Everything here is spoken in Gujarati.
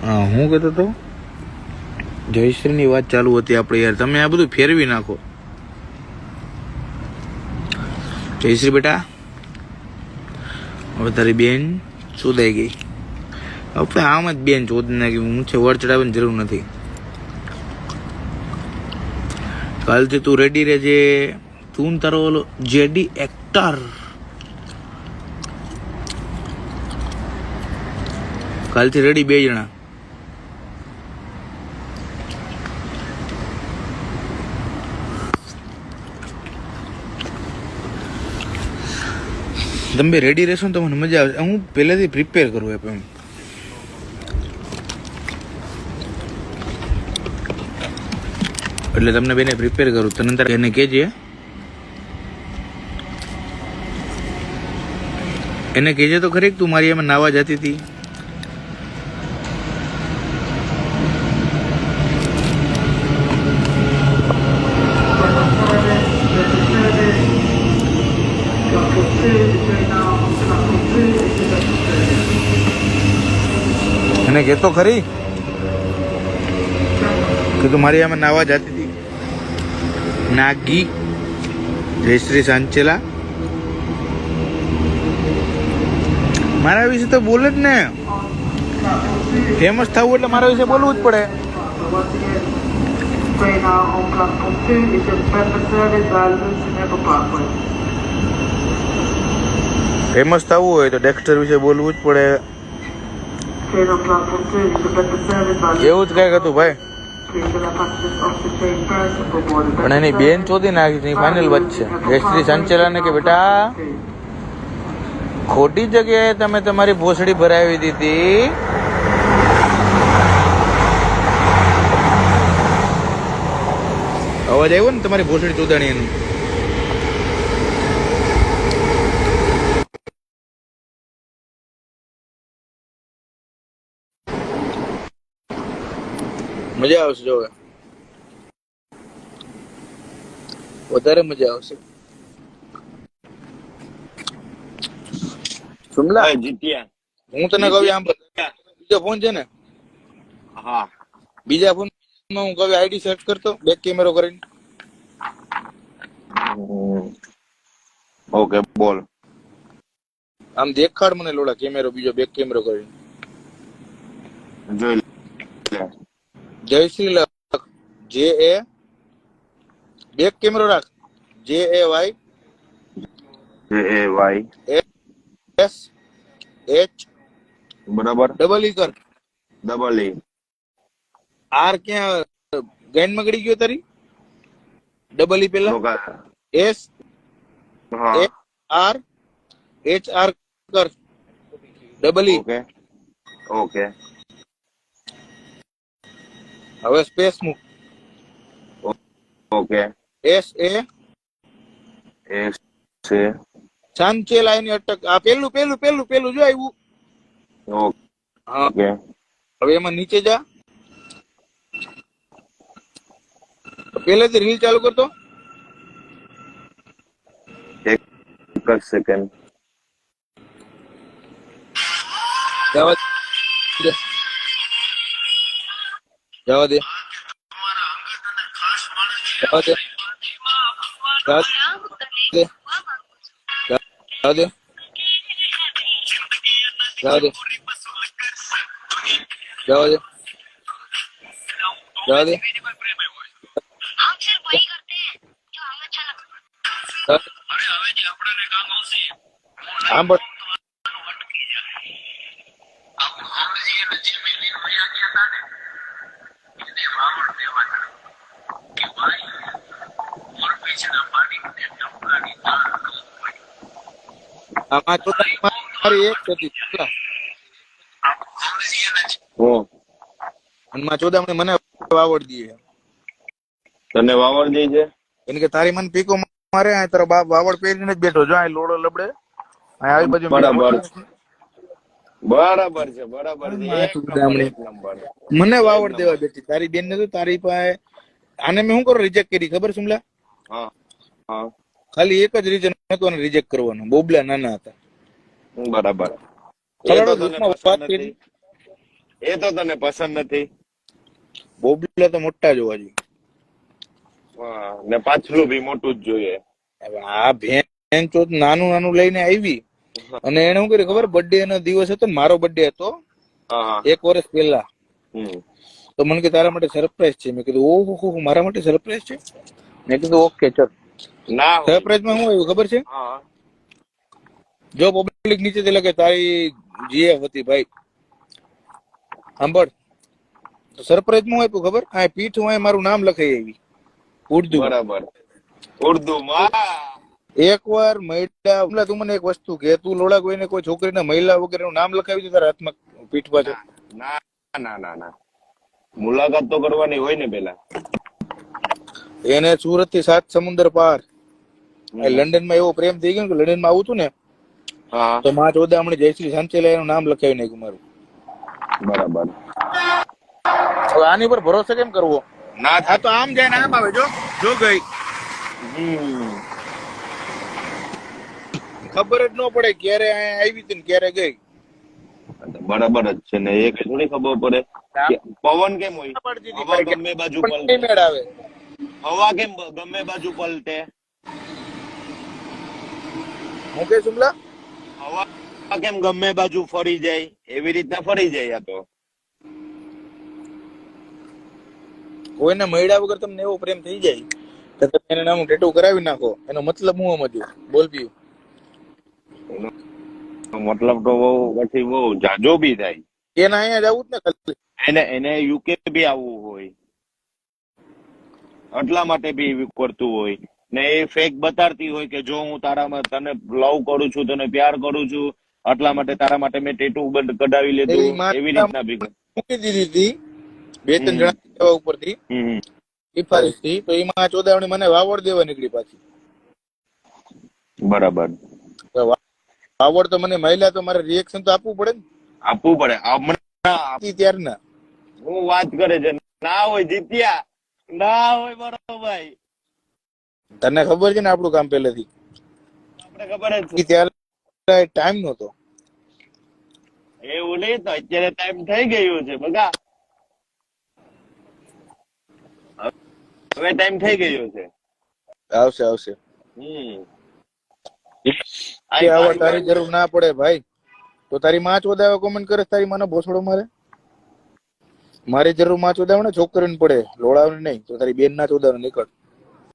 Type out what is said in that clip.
હા, હું કહેતો હતો જયશ્રીની વાત ચાલુ હતી આપણે. યાર તમે આ બધું ફેરવી નાખો. જયશ્રી બેટા, હવે તારી બેન શોધાઈ ગઈ. હવે આમ જ બેન શોધી નાખી. હું છે વર ચડાવવાની જરૂર નથી. કાલથી તું રેડી રહેજે. તું તારો ઓલો જેડી એક્ટર કાલથી રેડી, 2 જણા. તમે રેડી રહેશો ને તો મને મજા આવશે. હું પહેલેથી પ્રિપેર કરું એમ. એટલે તમને બેને પ્રિપેર કરું. તને એને કહેજે, એને કહેજે તો ખરી તું મારી એમાં નાવા જતી હતી. એને કહેતો ખરી કે તું મારી આમાં નાવા જતી હતી. નાગી જયશ્રી સાંચેલા મારા વિશે તો બોલે જ ને. ફેમસ થવું એટલે મારા વિશે બોલવું જ પડે. ફેમસ થવું હોય તો ડેક્સ્ટર વિશે બોલવું જ પડે. એવું જ કઈક હતું ભાઈ. પણ એની બેન ચોધી નાખી. ફાઇનલ વાત છે જયશ્રી સાંચેલા ને કે બેટા ખોટી જગ્યાએ તમે તમારી ભોસડી ભરાવી દીધી. અવાજ આવ્યો ને તમારી ભોસડી ચોદાણી એની. મજા આવશે. જો વધારે મજા આવશે. સુમલા જીત્યા. હું તને કહું આમ બીજો ફોન છે ને, હા બીજા ફોન માં હું કહું આઈડી સર્ચ કરતો બેક કેમેરો કરીને. ઓકે બોલ. આમ દેખાડ મને લોડા કેમેરો બીજો બેક કેમેરો કરીને. જોઈ લે. જયશ્રી લખ જે એ બેક કેમેરો રાખ. JAY S H બરાબર. ડબલ ઈ કર. ડબલ E R ક્યાં ગેન માં ગડી ગયો તારી? ડબલ ઈ પેલા S R H R કર. Double E. Okay okay. હવે સ્પેસ મૂક. ઓકે. S A S છે. સાંચેલા એની અટક. આ પેલું પેલું પેલું પેલું જો આવ્યું. હા ઓકે. હવે એમાં નીચે જા. પહેલેથી રીલ ચાલુ કરતો. એક જ સેકન્ડ. જવા દે. જવા દે. જવા દે. જવા દે. જવા દે. જવા દે. જવા દે. જવા દે. આમ પણ આમાં તો મારી એક હતી માં ચોદામણી મને વાવડ દે. તને વાવડ દે છે એને કે તારી મને પીકો મારે તારો બાપ વાવડ પહેરીને જ બેઠો. જો આ લોડો લબડે આવી બાજુ. બરાબર બરાબર છે. બરાબર છે. એક નંબર. મને વાવડ દેવા બેઠી. તારી બેન ને તો તારી પાસે આને મેં શું કરું રિજેક્ટ કરી ખબર સુમલા? હા હા. ખાલી એક જ રીઝન હતું આને રિજેક્ટ કરવાનું. બોબલા નાના હતા. બરાબર. ખલાડો ગ્રુપમાં વાત કરી. એ તો તને પસંદ નથી. બોબલા તો મોટા જોવા જોઈએ. હા, ને પાછલું બી મોટું જ જોઈએ. હવે આ ભેન ચોથ નાનું નાનું લઈને આવી અને એને શું કર્યું ખબર, બર્થડે નો દિવસ હતો ને મારો બર્થડે હતો હા 1 વર્ષ પહેલા. હમ તો મને કે તારા માટે સરપ્રાઈઝ છે. મેં કીધું ઓહો મારા માટે સરપ્રાઈઝ છે. મેં કીધું ઓકે ચલ. ના હોય. સરપ્રાઈઝ માં શું આવ્યું ખબર છે? હા જો પબ્લિક નીચેથી લખે તારી જીએફ હતી ભાઈ, સાંભળ. સરપ્રાઈઝ માં આપ્યું ખબર, આ પીઠ માં મારું નામ લખાઈ આવી ઉર્દુ. બરાબર. ઉર્દુ માં એકવાર મહિલા, તું મને એક વસ્તુ કે, તું લોડા કોઈને કોઈ છોકરીના મહિલા વગેરે નું નામ લખાવી દે તારા હાથમાં પીઠ પાછળ? ના ના ના ના, મુલાકાત તો કરવાની હોય ને પેલા. એને સુરત થી 7 સમુદ્ર પાર લંડન માં એવો પ્રેમ થઈ ગયો કે લંડન માં આવું તું ને હા તો માં ચોદામણી જયશ્રી સાંચેલા એનું નામ લખાવી નાખ્યું મારું. બરાબર. હવે આની પર ભરોસો કેમ કરવો? ના આ તો આમ જાય ને આમ આવે. જો ગઈ ખબર જ ન પડે ક્યારે અહીંયા આવી હતી ને ક્યારે ગઈ. બરાબર જ છે ને, એ કઈ થોડી ખબર પડે કે પવન કેમ હોય, હવા ગમે બાજુ પલટે, મેળ આવે. હવા કેમ ગમે બાજુ પલટે, હું કે સુમલા, હવા કેમ ગમે બાજુ ફરી જાય, એવી રીતના ફરી જાય. આ તો કોઈને મળ્યા વગર તમને એવો પ્રેમ થઈ જાય કે તમે એને નામ ટેટુ કરાવી નાખો. એનો મતલબ હું સમજ્યો? બોલ પીયું. મતલબ તો બહુ પછી બહુ જાજો બી થાય. એના અહીંયા જવું જ ને ખાલી. એને યુકે બી આવવું હોય, એટલા માટે બી કરતું હોય ને. એ ફેક બતાડતી હોય કે જો હું તારામાં તને લવ કરું છું, તને પ્યાર કરું છું, એટલા માટે તારા માટે મેં ટેટુ બંધ કઢાવી લીધું, એવી રીતના બી મૂકી દીધી હતી 2-3 જણા ઉપરથી સિફારિશ થી. તો એમાં ચોદાવણી મને વાવડ દેવા નીકળી પાછી. બરાબર. વાવડ તો મને મહિલા તો મારે રિએક્શન તો આપવું પડે ને. આપવું પડે. હમણાં ત્યારના હું વાત કરે છે, ના હોય જીત્યા, ના હોય બરોબર ભાઈ. તને ખબર છે ને આપણું કામ પહેલેથી આપણે ખબર જ છે. ત્યારે ટાઈમ નહોતો. એવું નહીં તો અત્યારે ટાઈમ થઈ ગયો છે બગા. હવે ટાઈમ થઈ ગયો છે. આવશે. આવા તારી જરૂર ના પડે ભાઈ. તો તારી માં ચોદાવે કોમેન્ટ કરે તારી માનો ભોસડો મારે. મારી જરૂર માં ચોદાવે ને છોકરીને પડે, લોડાવને નહીં. તો તારી બેન ના ચોદાવે નીકળ.